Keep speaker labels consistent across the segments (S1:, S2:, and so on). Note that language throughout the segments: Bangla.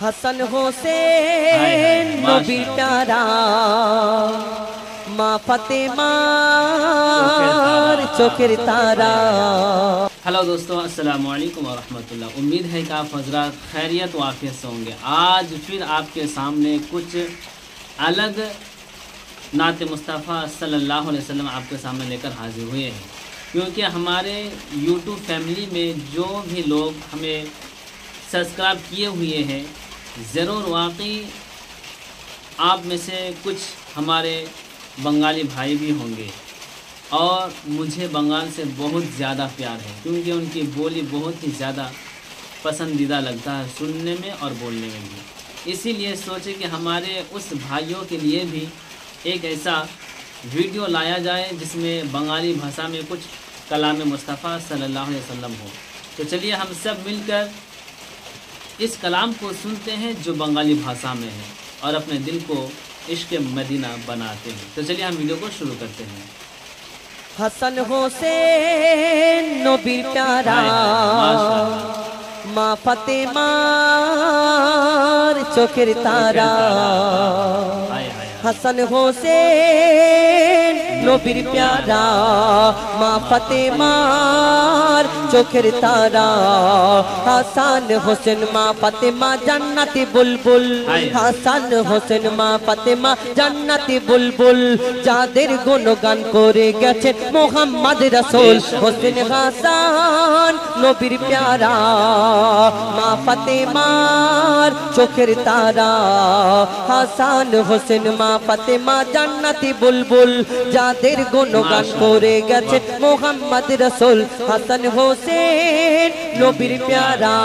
S1: হাসান হোসেন নবীর প্যারা মা ফাতেমার চোখের तारा।
S2: हेलो दोस्तों, अस्सलाम वालेकुम व रहमतुल्लाह। उम्मीद है कि आप हजरात खैरियत व आफियत से होंगे। आज फिर आपके सामने कुछ अलग नात मुस्तफ़ा सल्लल्लाहु अलैहि वसल्लम आपके सामने लेकर हाजिर हुए हैं, क्योंकि हमारे यूट्यूब फैमिली में जो भी लोग हमें सब्सक्राइब किए हुए हैं, ज़रूर वाकई आप में से कुछ हमारे बंगाली भाई भी होंगे और मुझे बंगाल से बहुत ज़्यादा प्यार है, क्योंकि उनकी बोली बहुत ही ज़्यादा पसंदीदा लगता है सुनने में और बोलने में भी। इसीलिए सोचे कि हमारे उस भाइयों के लिए भी एक ऐसा वीडियो लाया जाए जिसमें बंगाली भाषा में कुछ कलाम मुस्तफ़ा सल्लल्लाहु अलैहि वसल्लम हो। तो चलिए हम सब मिलकर इस कलाम को सुनते हैं जो बंगाली भाषा में है और अपने दिल को इश्क़ मदीना बनाते हैं। तो चलिए हम वीडियो को शुरू करते हैं।
S1: হাসান হোসেন নবীর প্যারা মা ফাতেমার চোখের তারা। হাসান হোসেন নবীর প্যারা মা ফাতেমার চোখের তারা। হাসান হোসেন মা ফাতেমা জান্নাতি বুলবুল। হাসান হোসেন মা ফাতেমা জান্নাতি বুলবুল, যাদের গুণগান করে গেছেন মোহাম্মদ রাসূল। হোসেন হাসান নবীর প্যারা মা ফাতেমার চোখের তারা। হাসান হোসেন মা ফাতেমা জান্নাতি বুলবুল, যাদের গুণগান করে গেছেন মোহাম্মদ রাসূল। হাসান হোসেন নবীর প্যারা।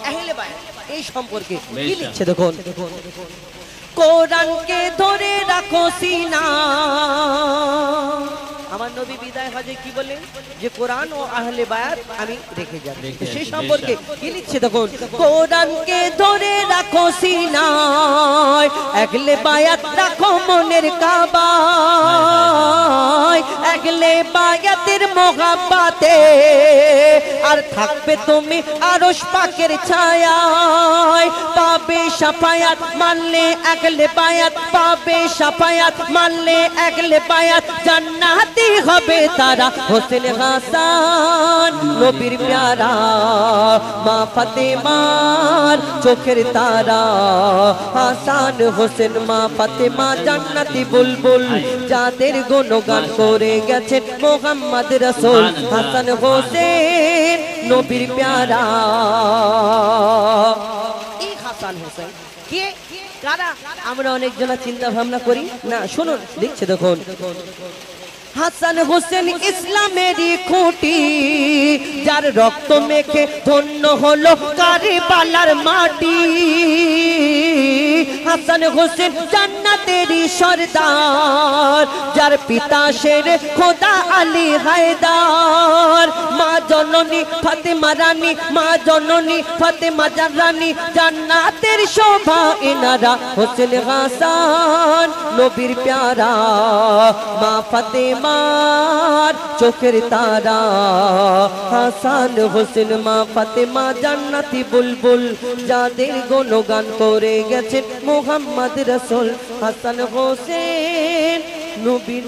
S1: আহলে বায়াত এই সম্পর্কে কি লিখছে দেখুন। কোরআনকে ধরে রাখো সিনা। আমার নবী বিদায় হজে কি বলেন যে কোরআন ও আহলে বায়াত আমি রেখে যাব। সেই সম্পর্কে কি লিখছে দেখুন। কোরআনকে ধরে রাখো সিনায়, আহলে বায়াত রাখো মনের কাবায়। আহলে বায়াতের মোহাব্বতে আর থাকবে তুমি আরশ পাকের ছায়ায়। পাবে শাফায়াত মানলে আহলে বায়াত, পাবে শাফায়াত মানলে আহলে বায়াত, জান্নাতি হবে তারা। হোসেন হাসান নবীর প্যারা মা ফাতেমার চোখের তারা। হাসান হোসেন মা ফাতেমা জান্নাতি বুলবুল, যাদের গুণগান করে গেছেন মোহাম্মদ রাসূল। হাসান হোসেন নবীর প্যারা। এই হাসান হোসেন কে কারা আমরা অনেক জনা চিন্তা ভাবনা করি না। শুনুন লিখছে দেখুন। হাসান হোসেন ইসলামেরই খুঁটি, যার রক্ত মেখে ধন্য হলো কারবালার মাটি। হাসান হোসেন জান্নাতেরই সরদার, যার পিতা শের খোদা আলী হায়দার। মা জননী ফাতেমা রানী, মা জননী ফাতেমা রানী, জান্নাতের শোভা এনারা। হোসেন হাসান নবীর প্যারা মা ফাতেমার চোখের তারা। হাসান হোসেন মা ফাতেমা জান্নাতি বুলবুল, যাদের গুণগান করে গেছেন মোহাম্মদ রাসূল। হাসান হোসেন নবীর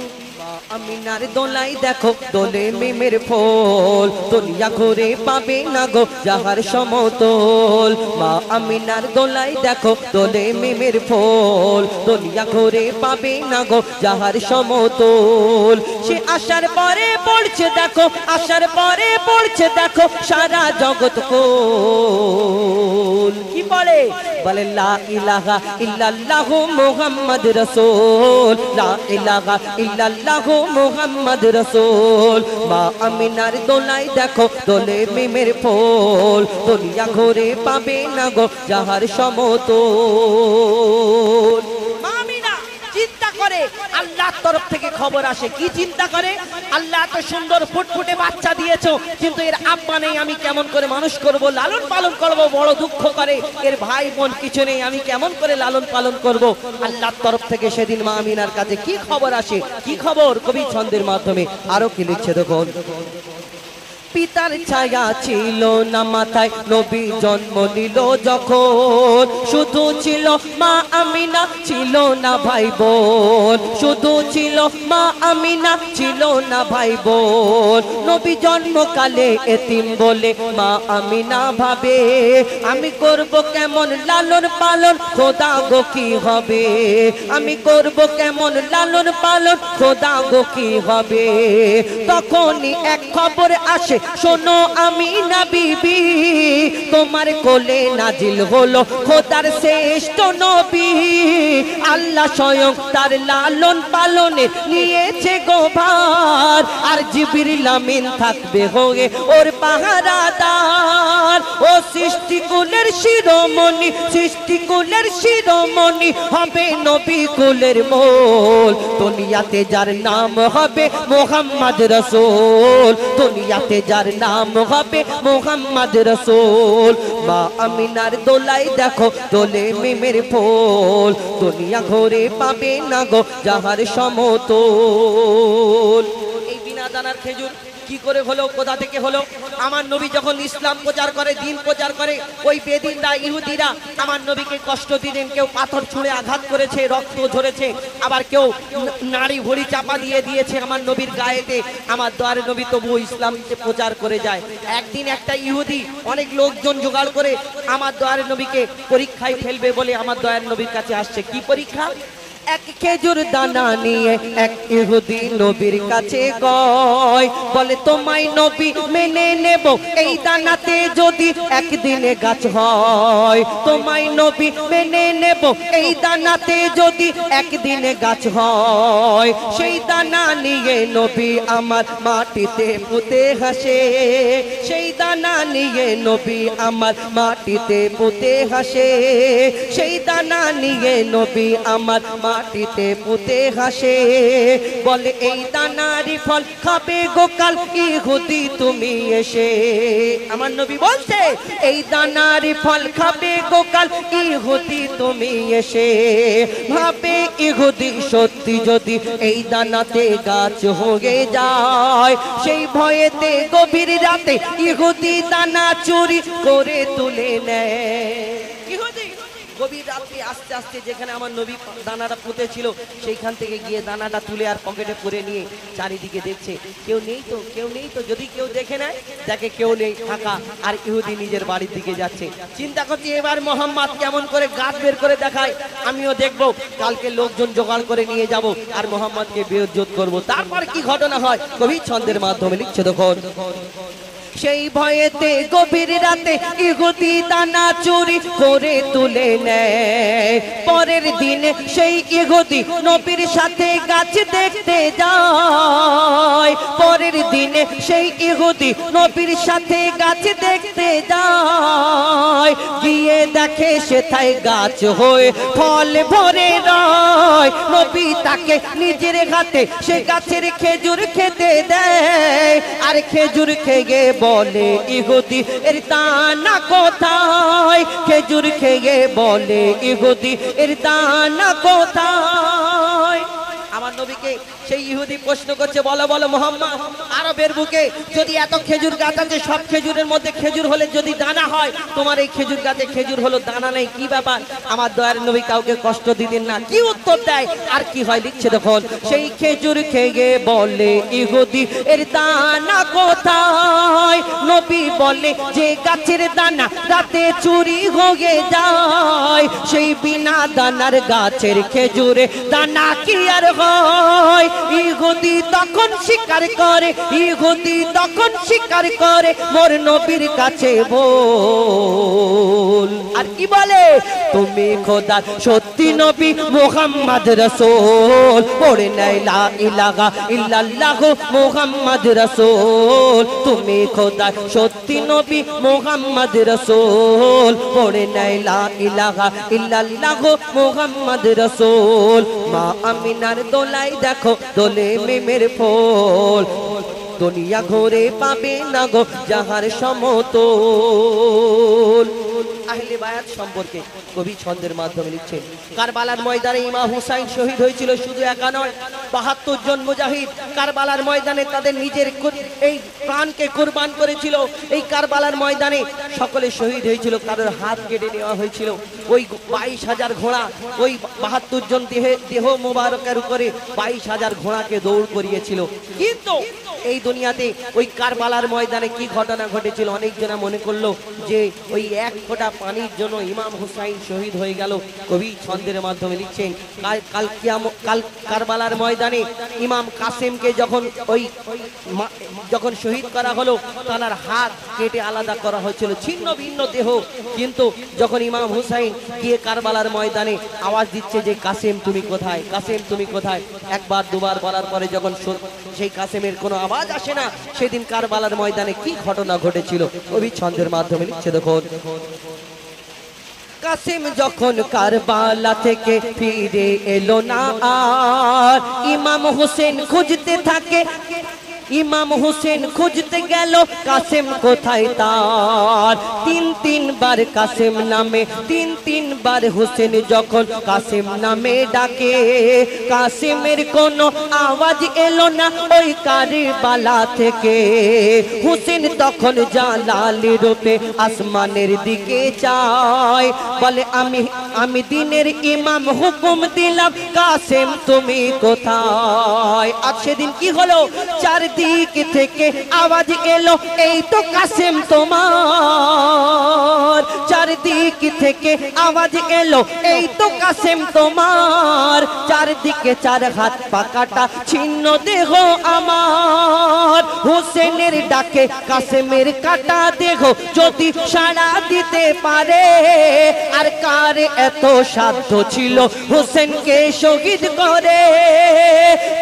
S1: আমিনার দোলাই দেখো দোলে মিমের ফোল, দুনিয়া ঘুরে পাবে না গো যাহার সমতল। মা আমিনার দোলাই দেখো দোলে মিমের ফোল, দুনিয়া ঘুরে পাবে না গো যাহার সমতল। সে আসার পরে পড়ছে দেখো, আসার পরে পড়ছে দেখো সারা জগৎ কোল। কি বলে বলে লা ইলাহা ইল্লাল্লাহু মুহাম্মদ রাসূল, লা ইলাহা ইল্লাল্লাহু মুহাম্মদ রাসূল। মা আমিনার দোলাই দেখো দোলে মিমের ফোল, দুনিয়া ঘুরে পাবে না গো যাহার সমতল। মা আমিনা চিন্তা করে, আল্লাহর তরফ থেকে খবর আসে। কি চিন্তা করে? আল্লাহ এত সুন্দর ফুটফুটে বাচ্চা দিয়েছো, কিন্তু এর আব্বা নেই, আমি কেমন করে মানুষ করব, লালন পালন করব। বড় দুঃখ করে, এর ভাই বোন কিছু নেই, আমি কেমন করে লালন পালন করব। আল্লাহর তরফ থেকে সেদিন মা আমিনার কাছে কি খবর আসে? কি খবর? কবি ছন্দের মাধ্যমে আরো কি লিখছে দেখুন। পিতার ছায়া ছিল না মাথায় নবী জন্ম নিল যখন শুধু ছিল মা আমিনা ছিল না ভাই বোন শুধু ছিল মা আমিনা ছিল না ভাই বোন নবী জন্মকালে এতিম বলে মা আমিনা ভাবে আমি করব কেমন লালন পালন খোদা গো কি হবে আমি করব কেমন লালন পালন খোদা গো কি হবে তখনই এক খবর আসে শোনো আমিনা বিবি তোমার কোলে নাজিল হলো খোদার শ্রেষ্ঠ নবী আল্লাহ স্বয়ং তার লালন পালনে নিয়েছে গো ভার আর জিবরিল আমিন থাকবে হয়ে ওর পাহারাদার ও সৃষ্টিকুলের শিরোমণি সৃষ্টিকুলের শিরোমণি হবে নবী কুলের মোল দুনিয়াতে যার নাম হবে মুহাম্মদ রাসূল দুনিয়াতে যার নাম হবে মুহাম্মদ রাসূল মা আমিনার দোলাই দেখো দোলে মিমের ফুল দুনিয়া ঘুরে পাবে না গো যাহার সমতল এই বিনা দানার খেজুর কি করে হলো কোথা থেকে হলো আমার নবী যখন ইসলাম প্রচার করে দ্বীন প্রচার করে ওই বেদিনরা ইহুদিরা আমার নবীকে কষ্ট দিলেন কেউ পাথর ছুঁড়ে আঘাত করেছে রক্ত ঝরেছে আবার কেউ নাড়ি ভুঁড়ি চাপা দিয়ে দিয়েছে আমার নবীর গায়েতে আমার দয়ার নবী তবুও ইসলামকে প্রচার করে যায় একদিন একটা ইহুদি অনেক লোকজন জোগাড় করে আমার দয়ার নবীকে পরীক্ষায় ফেলবে বলে আমার দয়ার নবীর কাছে আসছে কি পরীক্ষা এক খেজুর দানা নিয়ে এক ইহুদি নবীর কাছে কয় বলে তোমায় নবী মেনে নেব এই দানাতে যদি একদিনে গাছ হয় তোমায় নবী মেনে নেব এই দানাতে যদি একদিনে গাছ হয় সেই দানা নিয়ে নবী আমার মাটিতে পুঁতে হাসে সেই দানা নিয়ে নবী আমার মাটিতে পুঁতে হাসে সেই দানা নিয়ে নবী আমার মাটিতে পুঁতে হাসে বলে এই দানারি ফল খাবে গোকাল ইহুদি তুমি এসে আমার নবী বলছে এই দানারি ফল খাবে গোকাল ইহুদি তুমি এসে ভাবে ইহুদি সত্যি যদি এই দানাতে গাছ হয়ে যায় সেই ভয়েতে গভীর রাতে ইহুদি দানা চুরি করে তুলে নেয় ইহুদি গভীর রাত্রি আস্তে আস্তে যেখানে আমার নবী দানাটা পুঁতেছিল সেইখান থেকে গিয়ে দানাটা তুলে আর পকেটে পুরে নিয়ে চারিদিকে দেখছে কেউ নেই তো যদি কেউ দেখে নেয় দেখে কেউ নেই ফাঁকা আর ইহুদি নিজের বাড়ির দিকে যাচ্ছে চিন্তা করছি এবার মোহাম্মদ কেমন করে গাছ বের করে দেখায় আমিও দেখবো কালকে লোকজন জোগাড় করে নিয়ে যাব আর মোহাম্মদকে বেইজ্জত করব তারপর কি ঘটনা হয় কবি ছন্দের মাধ্যমে লিখছে দেখুন সেই ভয়েতে গভীর রাতে ইহুদি দানা চুরি করে তুলে নেয় পরের দিনে সেই ইহুদি নবীর সাথে গাছ দেখতে যায় পরের দিনে সেই ইহুদি নবীর সাথে গাছ দেখতে যায় গিয়ে দেখে সেথায় গাছ হয়ে ফল ভরে রয় নবী তাকে নিজের হাতে সে গাছের খেজুর খেতে দেয় আর খেজুর খেয়ে বলে ইহুদি এর দানা কোথায় খেজুর খেয়ে বলে ইহুদি এর দানা কোথায় আমার নবীকে সেই ইহুদি প্রশ্ন করছে বলো বলো মোহাম্মদ আরবের বুকে যদি এত খেজুর গাছ আছে সব খেজুরের মধ্যে খেজুর হলে যদি দানা হয় তোমার এই খেজুর গাছে খেজুর হলো দানা নেই কি ব্যাপার আমার দয়ার নবী কাউকে কষ্ট দিতেন না কি উত্তর দেয় আর কি হয় লিখছে দেখুন সেই খেজুর খেয়ে বলে ইহুদি এর দানা কোথায় নবী বলে যে গাছের দানা রাতে চুরি হয়ে যায় সেই বিনা দানার গাছের খেজুরে দানা কি আর হয় ইহুদি তখন স্বীকার করে ইহুদি তখন স্বীকার করে মোর নবীর কাছে বল আর কি বলে তুমি খোদার সত্যি নবী মুহাম্মদ রাসূল পড়ে নাই লা ইলাহা ইল্লাল্লাহ মুহাম্মদ রাসূল তুমি খোদার সত্যি নবী মুহাম্মদ রাসূল পড়ে নাই লা ইলাহা ইল্লাল্লাহ মুহাম্মদ রাসূল মা আমিনার দোলাই দেখো দোলে মিমের ফুল দুনিয়া ঘুরে পাবে না গো যাহার সমতল আহলে বায়াত সম্পর্কে কবি ছন্দের মাধ্যমে লিখছেন। কারবালার ময়দানে ইমাম হুসাইন শহীদ হয়েছিল, শুধু একা নয়, ৭২ জন মুজাহিদ কারবালার ময়দানে তাদের নিজের এই প্রাণকে কুরবান করেছিল। এই কারবালার ময়দানে সকলে শহীদ হয়েছিল, কারোর হাত কেটে নেওয়া হয়েছিল। ওই ২২,০০০ ঘোড়া, ওই ৭২ জন দেহ মোবারকের উপরে ২২,০০০ ঘোড়াকে দৌড় করিয়েছিল। কিন্তু এই দুনিয়াতে ওই কারবালার ময়দানে কি ঘটনা ঘটেছিল, অনেকজনা মনে করলো যে ওই এক ফোঁটা পানির জন্য ইমাম হুসাইন শহীদ হয়ে গেল। কবি ছন্দের মাধ্যমে লিখছেন, কাল কারবালার ময়দানে ইমাম কাসেমকে যখন শহীদ করা হলো, তার হাত কেটে আলাদা করা হয়েছিল, ছিন্ন ভিন্ন দেহ। কিন্তু যখন ইমাম হুসাইন গিয়ে কারবালার ময়দানে আওয়াজ দিচ্ছে যে কাসেম তুমি কোথায়, কাসেম তুমি কোথায়, একবার দুবার বলার পরে যখন সেই কাসেমের কোনো আওয়াজ আসে না, সেদিন কারবালার ময়দানে কি ঘটনা ঘটেছিল কবি ছন্দের মাধ্যমে লিখছে। দেখুন, কাসেম যখন কারবালা থেকে ফিরে এলো না আর, ইমাম হোসেন খুঁজতে থাকে, ইমাম হোসেন খুঁজতে গেল কাসেম কোথায় তার। তিনবার কাসেম নামে, তিনবার হোসেন যখন কাসেম নামে ডাকে, কাসেমের কোনো আওয়াজ এলো না ওই কারবালা থেকে। হোসেন তখন জালালি রূপে আসমানের দিকে চায়, বলে আমি দিনের ইমাম, হুকুম দিলাম কাসেম তুমি কোথায়। আর সেদিন কি হলো, চারদিক থেকে আওয়াজ এলো এই তো কাসেম তোমার, চারদিক থেকে আওয়াজ এলো এই তো কাসেম তোমার, চারদিকে চার হাত পাকাটা ছিন্ন দেহ আমার। হোসেনের ডাকে কাসেমের কাটা দেহ যদি সাড়া দিতে পারে, আর কার এত সাধ্য ছিল হোসেনকে শহীদ করে।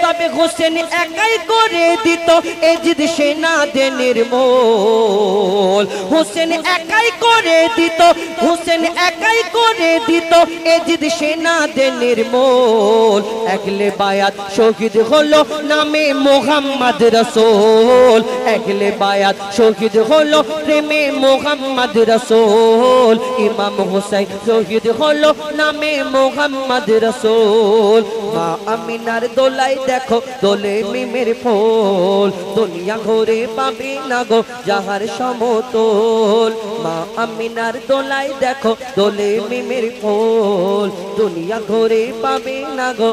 S1: তবে হোসেন একাই করে দিত এজিদ সেনাদের নির্মূল, হোসেন একাই করে দিত, হোসেন একাই করে দিত এজিদ সেনাদের নির্মূল। আহলে বায়াত শহীদ হলো নামে মুহাম্মদ রাসূল, আহলে বায়াত শহীদ হলো প্রেমে মুহাম্মদ রাসূল। ইমাম হুসাইন শহীদ হলো নামে মুহাম্মদ রাসূল। মা আমিনার দোলাই দেখো দোলে মিমের ফুল, দুনিয়া ঘুরে পাবে না গো যাহার সমতল। মা আমিনার দোলাই দেখো দোলে মিমের ফুল, দুনিয়া ঘুরে পাবে না গো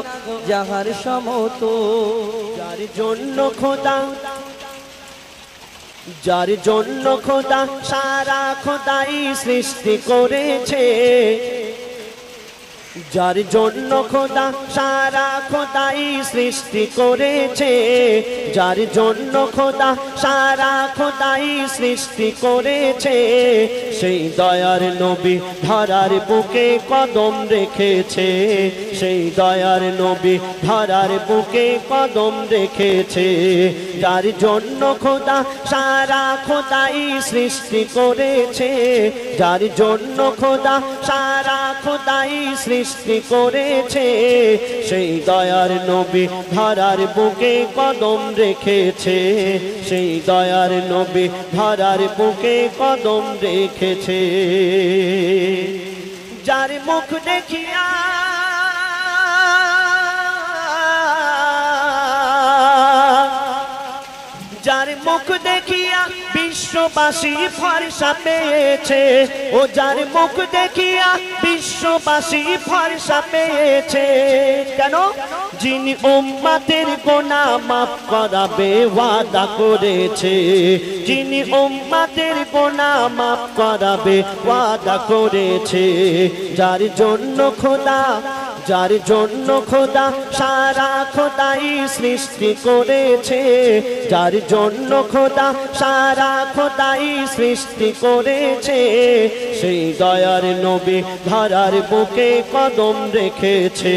S1: যাহার সমতল।
S3: যার জন্য খোদা, যার জন্য খোদা সারা খোদাই সৃষ্টি করেছে, যার জন্য খোদা সারা খোদাই সৃষ্টি করেছে, যার জন্য খোদা সারা খোদাই সৃষ্টি করেছে, সেই দয়ার নবী ধরার বুকে কদম রেখেছে, সেই দয়ার নবী ধরার বুকে কদম রেখেছে। যার জন্য খোদা সারা খোদাই সৃষ্টি করেছে, যার জন্য খোদা সারা খোদাই সৃষ্টি করেছে, সেই দয়ার নবী ধরার বুকে কদম রেখেছে, সেই দয়ার নবী ধরার বুকে কদম রেখেছে। যার মুখ দেখিয়া, যার মুখ দেখিয়া বিশ্ববাসী ফরসা পেয়েছে, ও যার মুখ দেখিয়া বিশ্ববাসী ফরসা পেয়েছে। কেন? যিনি উম্মতের গুনাহ মাফ করাবে ওয়াদা করেছে, যিনি উম্মতের গুনাহ মাফ করাবে ওয়াদা করেছে। যার জন্য খোদা, যার জন্য খোদা সারা খোদাই সৃষ্টি করেছে, যার জন্য খোদা সারা খোদাই সৃষ্টি করেছে, সেই দয়ার নবী ধরার বুকে কদম রেখেছে,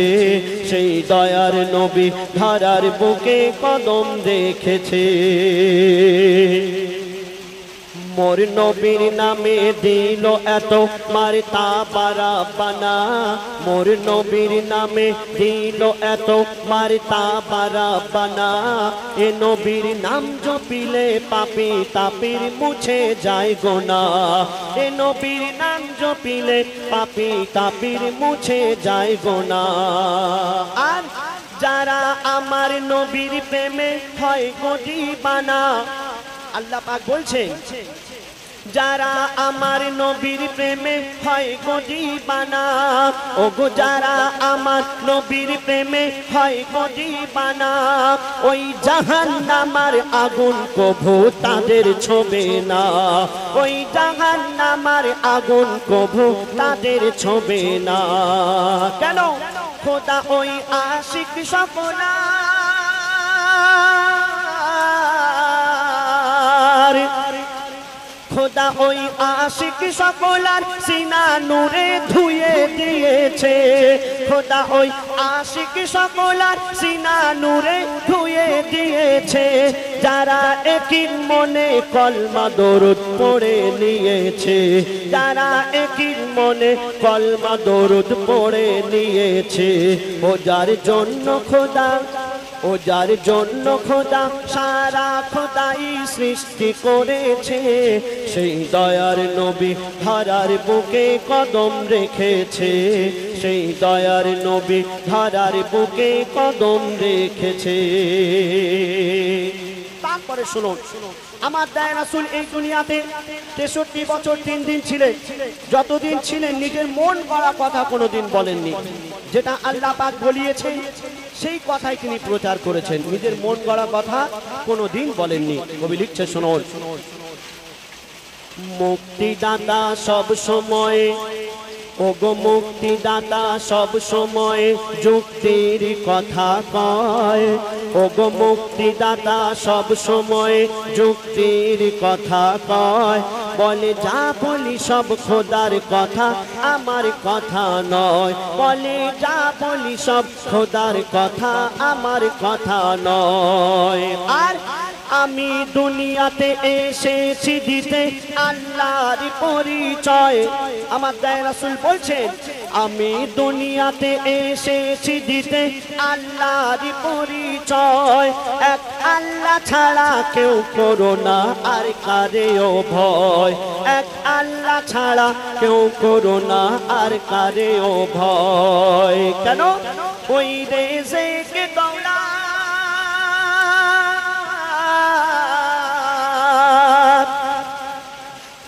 S3: সেই দয়ার নবী ধরার বুকে কদম রেখেছে। মোর নবীর নামে দিল এত মারতাবা রাব্বানা, মোর নবীর নামে দিল এত মারতাবা রাব্বানা। এ নবীর নাম জপিলে পাপী তাপির মুছে যায় গুনাহ, এ নবীর নাম জপিলে পাপী তাপির মুছে যায় গুনাহ। আর যারা আমার নবীর প্রেমে হয় গো দিবানা, আল্লাহ পাক বলছেন যারা আমার নবীর প্রেমে হয় গো দিবানা, ও গো যারা আমার নবীর প্রেমে হয় গো দিবানা, ওই জাহান্নামের আগুন কভু তাদের ছোবে না, ওই জাহান্নামের আগুন কভু তাদের ছোবে না। কেন? খোদা ওই আশিক সকলা খোদা ওই আশিক সকলার সিনা নূরে ধুয়ে দিয়েছে, খোদা ওই আশিক সকলার সিনা নূরে ধুয়ে দিয়েছে। যারা একই মনে কলমা দরুদ পড়ে নিয়েছে, যারা একই মনে কলমা দরুদ পড়ে নিয়েছে, ও যার জন্য খোদা, ও যার জন্য খোদা সারা খোদাই সৃষ্টি করেছে, সেই দয়ার নবী ধরার বুকে কদম রেখেছে, সেই দয়ার নবী ধরার বুকে কদম রেখেছে। তারপরে শুনুন, আমার দয়ার রাসূল এই দুনিয়াতে 63 বছর 3 দিন ছিলেন। যতদিন ছিলেন নিজের মন গড়া কথা কোনোদিন বলেননি, যেটা আল্লাহ পাক বলিয়েছেন সেই কথাই তিনি প্রচার করেছেন, নিজের মন গড়া কথা কোনোদিন বলেননি। কবি লিখছে শুনুন, মুক্তিদাতা সব সময়, ওগো মুক্তিদাতা সব সময় যুক্তির কথা কয়, ওগো মুক্তিদাতা সব সময় যুক্তির কথা কয়, বলে যা বলি সব খোদার কথা আমার কথা নয়, বলে যা বলি সব খোদার কথা আমার কথা নয়। আর আমি দুনিয়াতে এসেছি দিতে আল্লাহর পরিচয়, আমার দয়ার রাসূল বলছেন আমি দুনিয়াতে এসেছি দিতে আল্লাহর পরিচয়, এক আল্লাহ ছাড়া কেউ করো না আর কারেও ভয়, এক আল্লাহ ছাড়া কেউ করো না আর কারেও ভয়। কেন? ওই রেজেকে দৌলা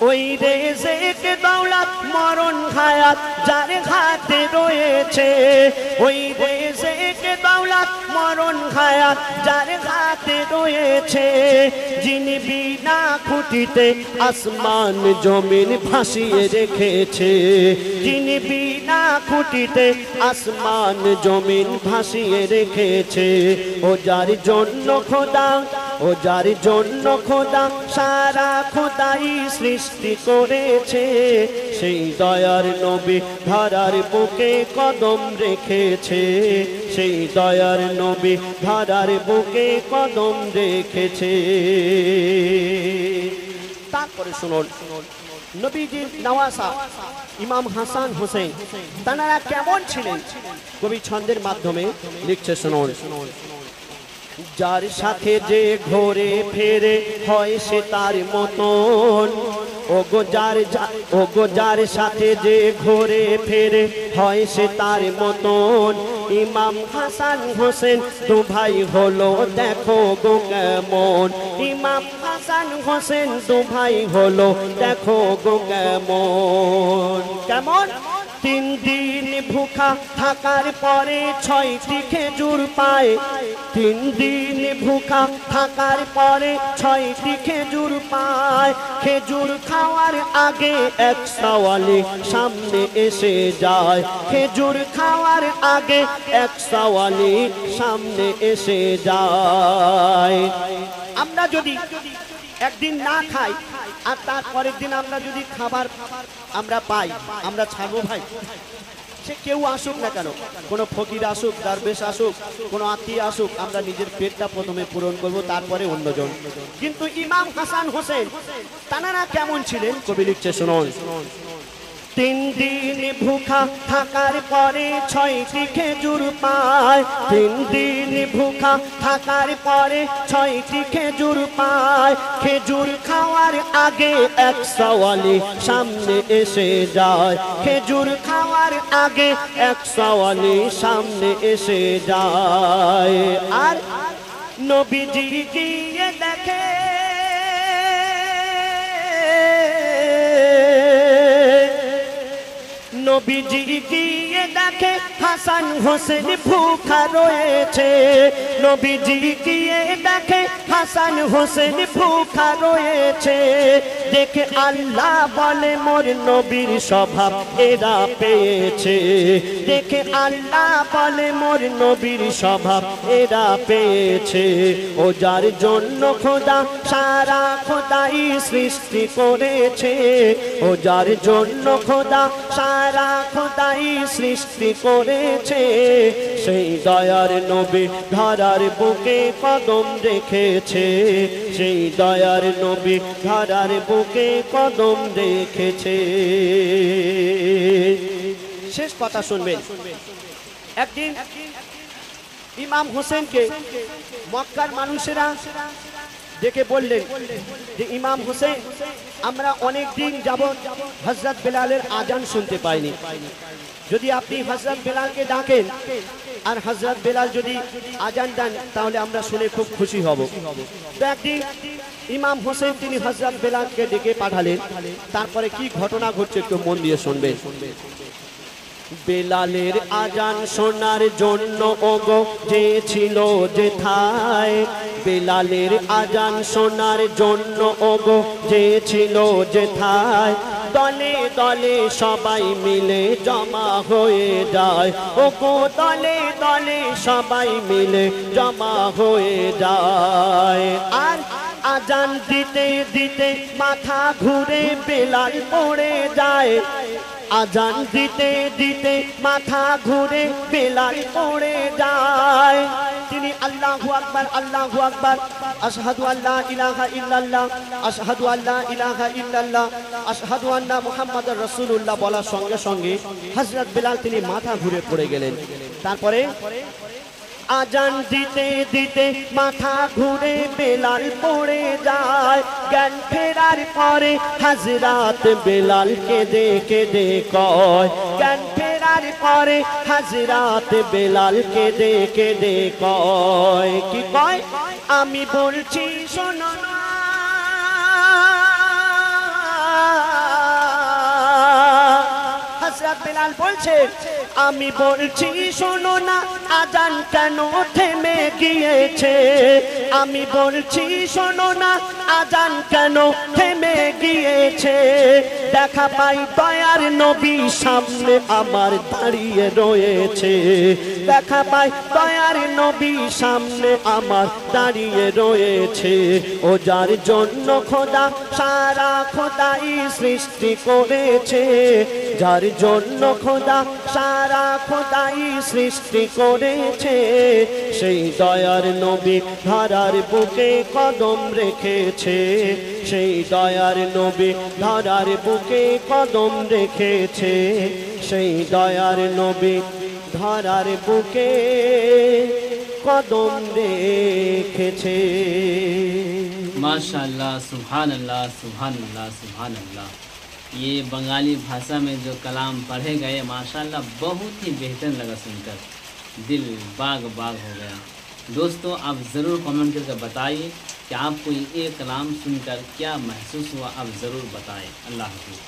S3: ওই রেজেকে দৌলত মরণ হায়াত যার হাতে রয়েছে, ওই রেজেকে দৌলত মরণ হায়াত যার হাতে রয়েছে, যিনি বিনা খুঁটিতে আসমান জমিন ভাসিয়ে রেখেছে, যিনি বিনা খুঁটিতে আসমান জমিন ভাসিয়ে রেখেছে, ও যার জন্য খোদা, ও যার জন্য খোদা সারা খোদাই সৃষ্টি করেছে, সেই দয়ার নবী ধরার বুকে কদম রেখেছে, সেই দয়ার নবী ধরার বুকে কদম রেখেছে। তারপরে শুনুন, নবীজির নওয়াসা ইমাম হাসান হোসেন তারা কেমন ছিলেন, কবি ছন্দের মাধ্যমে লিখছে শুনুন, যার সাথে যে ঘোরে ফেরে হয় সে তার মতন, ওগো যার সাথে যে ঘোরে ফেরে হয় সে তার মতন, ইমাম হাসান হোসেন দু ভাই হলো দেখো গো কেমন, ইমাম হাসান হোসেন দু ভাই হলো দেখো গো কেমন। কেমন? 3 দিন ভুখা থাকার পরে 6টি খেজুর পায়, 3 দিন ভুখা থাকার পরে 6টি খেজুর পায়, খেজুর খাওয়ার আগে এক সওয়ালি সামনে এসে যায়, খেজুর খাওয়ার আগে এক সওয়ালি সামনে এসে যায়। আমরা যদি একদিন না খাই আর তার পরের দিন আমরা যদি খাবার আমরা পাই, আমরা ছাড়বো ভাই? সে কেউ আসুক না কেন, কোনো ফকির আসুক, দরবেশ আসুক, কোনো আত্মীয় আসুক, আমরা নিজের পেটটা প্রথমে পূরণ করব, তারপরে অন্যজন। কিন্তু ইমাম হাসান হোসেন তানারা কেমন ছিলেন? কবি লিখছে শুনুন। 3 দিন ভুখা থাকার পরে 6টি খেজুর পায়। 3 দিন ভুখা থাকার পরে 6টি খেজুর পায়। খেজুর খাওয়ার আগে এক সওয়ালি সামনে এসে যায়। খেজুর খাওয়ার আগে এক সওয়ালি সামনে এসে যায়। আর নবীজি গিয়ে দেখে নবীজি গিয়ে দেখে হাসান হোসেন ভুখা রয়েছে। নবীজি গিয়ে দেখে হাসান হোসেন ভুখা রয়েছে। দেখে আল্লাহ বলে মোর নবীর স্বভাব এরা পেয়েছে। দেখে আল্লাহ বলে মোর নবীর স্বভাব এরা পেয়েছে। ও যার জন্য খোদা সারা খোদাই সৃষ্টি করেছে। ও যার জন্য খোদা সারা খোদাই সৃষ্টি করেছে। সেই দয়ার নবী ধরার বুকে কদম রেখেছে। সেই দয়ার নবী ধরার বুকে কদম রেখেছে। শেষ কথা শুনবেন। একদিন ইমাম হোসেনকে মক্কার মানুষেরা ডেকে বললেন যে ইমাম হোসেন, আমরা অনেক দিন যাবত হযরত বেলালের আজান শুনতে পাইনি। যদি আপনি হযরত বেলালকে ডাকেন আর হযরত বেলাল যদি আজান দেন তাহলে আমরা শুনে খুব খুশি হব। তো একদিন ইমাম হোসেন তিনি হযরত বেলালকে ডেকে পাঠালেন। তারপরে কি ঘটনা ঘটছে একটু মন দিয়ে শুনবেন। বেলালের আজান শোনার জন্য ওগো যে ছিল যেথায়। বেলালের আজান শোনার জন্য ওগো যে ছিল যেথায়। দলে দলে সবাই মিলে জমা হয়ে যায়। ওগো দলে দলে সবাই মিলে জমা হয়ে যায়। আর আজান দিতে দিতে মাথা ঘুরে বেলাল পড়ে যায়। আজান দিতে দিতে মাথা ঘুরে বেলাল পড়ে যায়। তিনি আল্লাহু আকবার আল্লাহু আকবার আশহাদু আল্লা ইলাহা ইল্লাল্লাহ আশহাদু আল্লা ইলাহা ইল্লাল্লাহ আশহাদু আন্না মুহাম্মাদুর রাসূলুল্লাহ বলার সঙ্গে সঙ্গে হযরত বেলাল তিনি মাথা ঘুরে পড়ে গেলেন। তারপরে আজান দিতে দিতে মাথা ঘুরে বেলাল পড়ে যায়। জ্ঞান ফেরার পরে হযরত বেলালকে দেখে কয়। জ্ঞান ফেরার পরে হযরত বেলালকে দেখে কয়। কি কয়? আমি বলছি শোনো না। হযরত বেলাল বলছে আমি বলছি শোনো না, আজান কেন থেমে গিয়েছে। আমি বলছি শোনো না, আজান কেন থেমে গিয়েছে। দেখা পাই দয়ার নবী সামনে আমার দাঁড়িয়ে রয়েছে। দেখা পাই দয়ার নবী সামনে আমার দাঁড়িয়ে রয়েছে। ও যার জন্য খোদা সারা খোদাই সৃষ্টি করেছে। যার জন্য খোদা সারা খোদাই সৃষ্টি করেছে। সেই দয়ার নবী ধরার বুকে কদম রেখেছে। সেই দয়ার নবী ধরার বুকে কদম রেখেছে। সেই দয়ার নবী ধরার বুকে কদম রেখেছে।
S2: माशाअल्लाह, सुभान अल्लाह, सुभान अल्लाह, सुभान अल्लाह। ये बंगाली भाषा में जो कलाम पढ़े गए माशाअल्लाह बहुत ही बेहतरीन लगा सुनकर, दिल बाग बाग हो गया। दोस्तों आप ज़रूर कमेंट करके बताइए कि आपको ये कलाम सुनकर क्या महसूस हुआ, आप ज़रूर बताएं। अल्लाह हाफ़िज़।